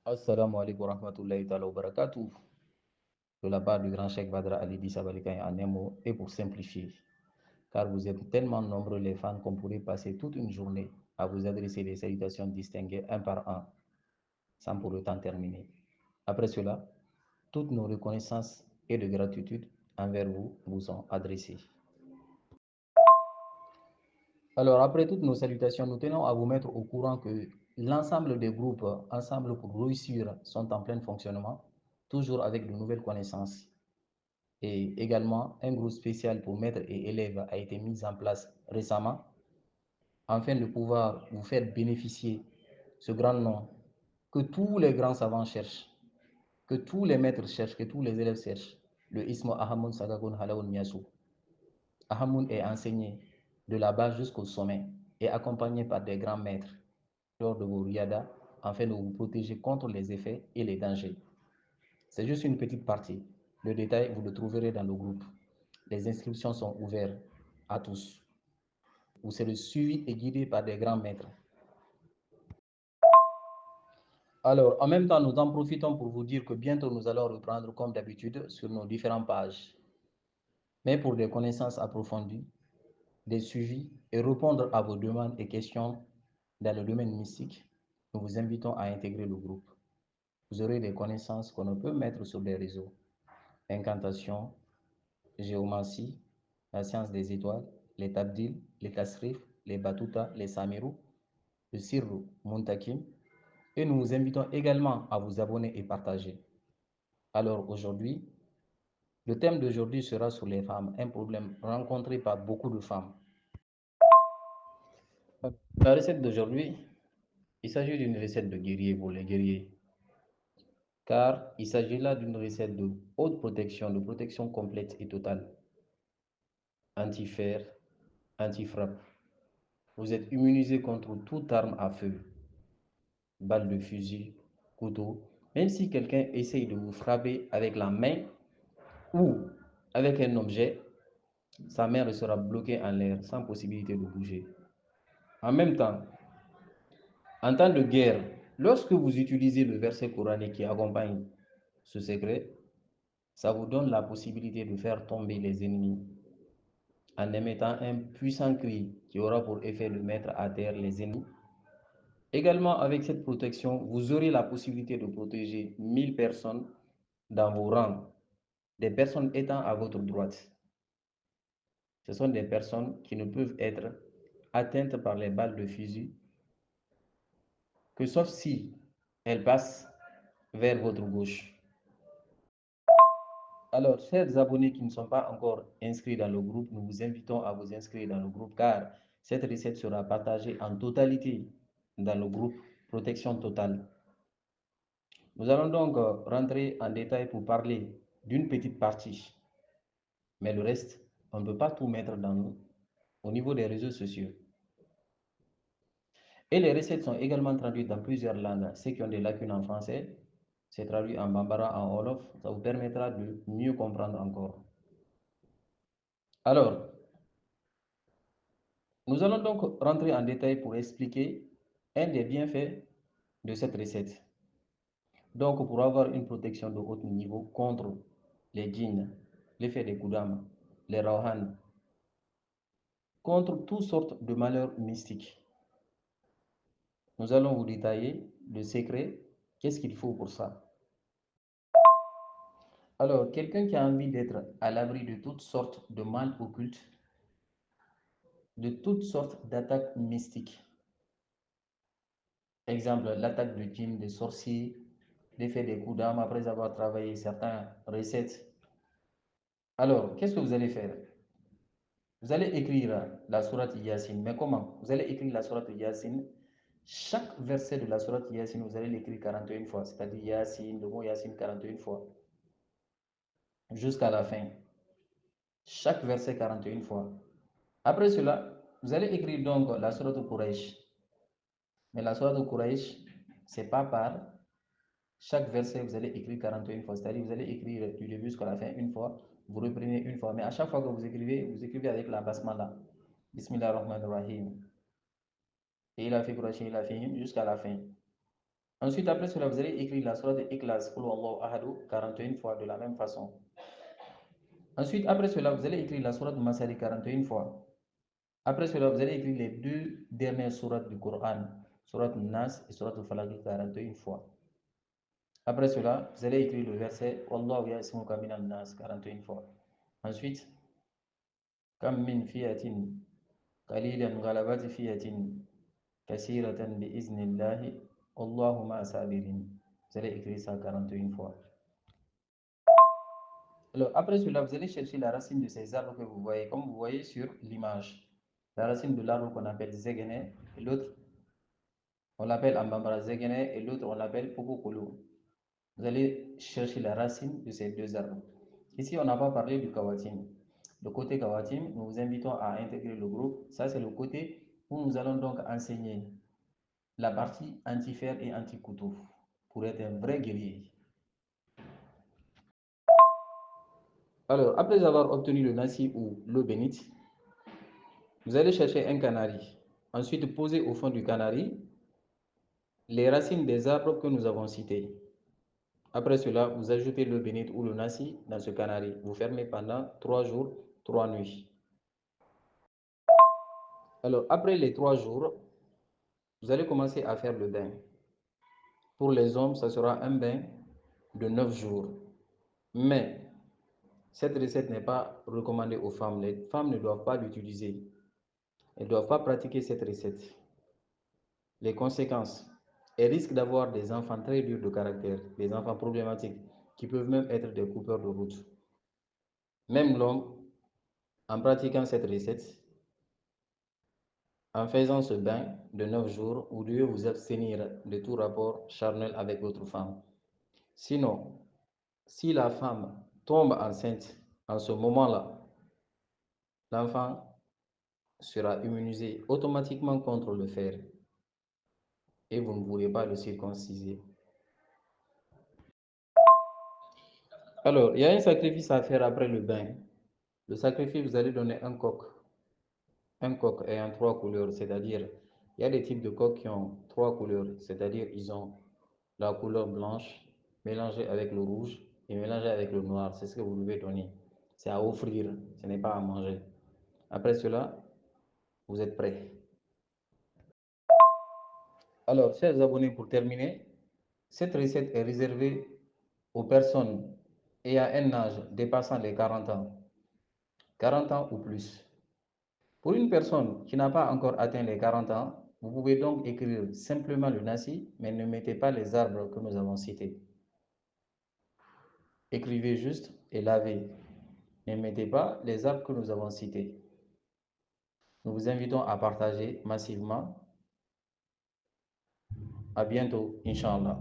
Assalamu alaikum wa rahmatullahi ta'ala wa barakatuh. De la part du grand Cheikh Badra Ali Dissabalikaï en un mot et pour simplifier. Car vous êtes tellement nombreux les fans qu'on pourrait passer toute une journée à vous adresser des salutations distinguées un par un, sans pour autant terminer. Après cela, toutes nos reconnaissances et de gratitude envers vous vous sont adressées. Alors, après toutes nos salutations, nous tenons à vous mettre au courant que l'ensemble des groupes Ensemble pour réussir sont en plein fonctionnement, toujours avec de nouvelles connaissances. Et également, un groupe spécial pour maîtres et élèves a été mis en place récemment afin de pouvoir vous faire bénéficier ce grand nom que tous les grands savants cherchent, que tous les maîtres cherchent, que tous les élèves cherchent, le Ismo Ahamun Sagagun Halaun Miyasu. Ahamun est enseigné de la base jusqu'au sommet et accompagné par des grands maîtres lors de vos riyadas afin de vous protéger contre les effets et les dangers. C'est juste une petite partie. Le détail, vous le trouverez dans le groupe. Les inscriptions sont ouvertes à tous. Vous serez suivi et guidé par des grands maîtres. Alors, en même temps, nous en profitons pour vous dire que bientôt nous allons reprendre comme d'habitude sur nos différentes pages. Mais pour des connaissances approfondies, des suivis et répondre à vos demandes et questions dans le domaine mystique, nous vous invitons à intégrer le groupe. Vous aurez des connaissances qu'on ne peut mettre sur les réseaux. Incantation, géomancie, la science des étoiles, les tabdils, les tasrif, les batuta, les samirou, le sirru, muntakim. Et nous vous invitons également à vous abonner et partager. Alors aujourd'hui, le thème d'aujourd'hui sera sur les femmes, un problème rencontré par beaucoup de femmes. La recette d'aujourd'hui, il s'agit d'une recette de guerrier pour les guerriers, car il s'agit là d'une recette de haute protection, de protection complète et totale, anti-fer, anti-frappe. Vous êtes immunisé contre toute arme à feu, balle de fusil, couteau. Même si quelqu'un essaye de vous frapper avec la main ou avec un objet, sa main restera bloquée en l'air sans possibilité de bouger. En même temps, en temps de guerre, lorsque vous utilisez le verset coranique qui accompagne ce secret, ça vous donne la possibilité de faire tomber les ennemis en émettant un puissant cri qui aura pour effet de mettre à terre les ennemis. Également, avec cette protection, vous aurez la possibilité de protéger 1000 personnes dans vos rangs, des personnes étant à votre droite. Ce sont des personnes qui ne peuvent être atteintes par les balles de fusil que sauf si elles passent vers votre gauche. Alors, chers abonnés qui ne sont pas encore inscrits dans le groupe, nous vous invitons à vous inscrire dans le groupe car cette recette sera partagée en totalité dans le groupe Protection Totale. Nous allons donc rentrer en détail pour parler d'une petite partie, mais le reste, on ne peut pas tout mettre dans nous au niveau des réseaux sociaux. Et les recettes sont également traduites dans plusieurs langues. Ceux qui ont des lacunes en français, c'est traduit en bambara, en wolof. Ça vous permettra de mieux comprendre encore. Alors, nous allons donc rentrer en détail pour expliquer un des bienfaits de cette recette. Donc, pour avoir une protection de haut niveau contre les djinns, l'effet des kudama, les rauhan, contre toutes sortes de malheurs mystiques. Nous allons vous détailler le secret, qu'est-ce qu'il faut pour ça. Alors, quelqu'un qui a envie d'être à l'abri de toutes sortes de mal occultes, de toutes sortes d'attaques mystiques. Exemple, l'attaque de djinns, des sorciers, l'effet des coups d'âme après avoir travaillé certaines recettes. Alors, qu'est-ce que vous allez faire? Vous allez écrire la sourate Yassine. Mais comment? Vous allez écrire la sourate Yassine. Chaque verset de la sourate Yassine, vous allez l'écrire 41 fois. C'est-à-dire Yassine, le mot Yassine 41 fois. Jusqu'à la fin. Chaque verset 41 fois. Après cela, vous allez écrire donc la sourate Quraysh. Mais la sourate Quraysh, c'est pas par chaque verset, vous allez écrire 41 fois. C'est-à-dire, vous allez écrire du début jusqu'à la fin une fois. Vous reprenez une fois. Mais à chaque fois que vous écrivez avec la basmala. Bismillah ar-Rahman ar-Rahim. Et il a fait Quraysh, il a fait him jusqu'à la fin. Ensuite, après cela, vous allez écrire la sourate Ikhlas, Qul Huwallahu Ahad, 41 fois de la même façon. Ensuite, après cela, vous allez écrire la sourate Masari 41 fois. Après cela, vous allez écrire les deux dernières sourates du Coran, sourate Nas et sourate Al-Falaq 41 fois. Après cela, vous allez écrire le verset Wallahu ya'simuka minan nas 41 fois. Ensuite, Kam min fiyatin qalilan ghalabat fiyatin kaseeratan bi iznillahi Wallahu ma'a sabirin. Vous allez écrire ça 41 fois. Alors, après cela, vous allez chercher la racine de ces arbres que vous voyez, comme vous voyez sur l'image. La racine de l'arbre qu'on appelle Zegene, et l'autre, on l'appelle Ambambara Zegene, et l'autre, on l'appelle Pokokolo. Vous allez chercher la racine de ces deux arbres. Ici, on n'a pas parlé du Kawatim. Le côté Kawatim, nous vous invitons à intégrer le groupe. Ça, c'est le côté où nous allons donc enseigner la partie anti-fer et anti-couteau pour être un vrai guerrier. Alors, après avoir obtenu le nasi ou l'eau bénite, vous allez chercher un canari. Ensuite, posez au fond du canari les racines des arbres que nous avons cités. Après cela, vous ajoutez l'eau bénite ou le nasi dans ce canari. Vous fermez pendant 3 jours, 3 nuits. Alors, après les 3 jours, vous allez commencer à faire le bain. Pour les hommes, ça sera un bain de 9 jours. Mais cette recette n'est pas recommandée aux femmes. Les femmes ne doivent pas l'utiliser. Elles ne doivent pas pratiquer cette recette. Les conséquences, elles risquent d'avoir des enfants très durs de caractère, des enfants problématiques, qui peuvent même être des coupeurs de route. Même l'homme, en pratiquant cette recette, en faisant ce bain de 9 jours, vous devez vous abstenir de tout rapport charnel avec votre femme. Sinon, si la femme tombe enceinte en ce moment-là, l'enfant sera immunisé automatiquement contre le fer et vous ne pourrez pas le circonciser. Alors, il y a un sacrifice à faire après le bain. Le sacrifice, vous allez donner un coq ayant 3 couleurs, c'est-à-dire, il y a des types de coqs qui ont 3 couleurs, c'est-à-dire, ils ont la couleur blanche mélangée avec le rouge et mélangée avec le noir. C'est ce que vous devez donner. C'est à offrir, ce n'est pas à manger. Après cela, vous êtes prêts. Alors, chers abonnés, pour terminer, cette recette est réservée aux personnes ayant un âge dépassant les 40 ans. 40 ans ou plus. Pour une personne qui n'a pas encore atteint les 40 ans, vous pouvez donc écrire simplement le nasi, mais ne mettez pas les arbres que nous avons cités. Écrivez juste et lavez. Ne mettez pas les arbres que nous avons cités. Nous vous invitons à partager massivement. À bientôt, Inch'Allah.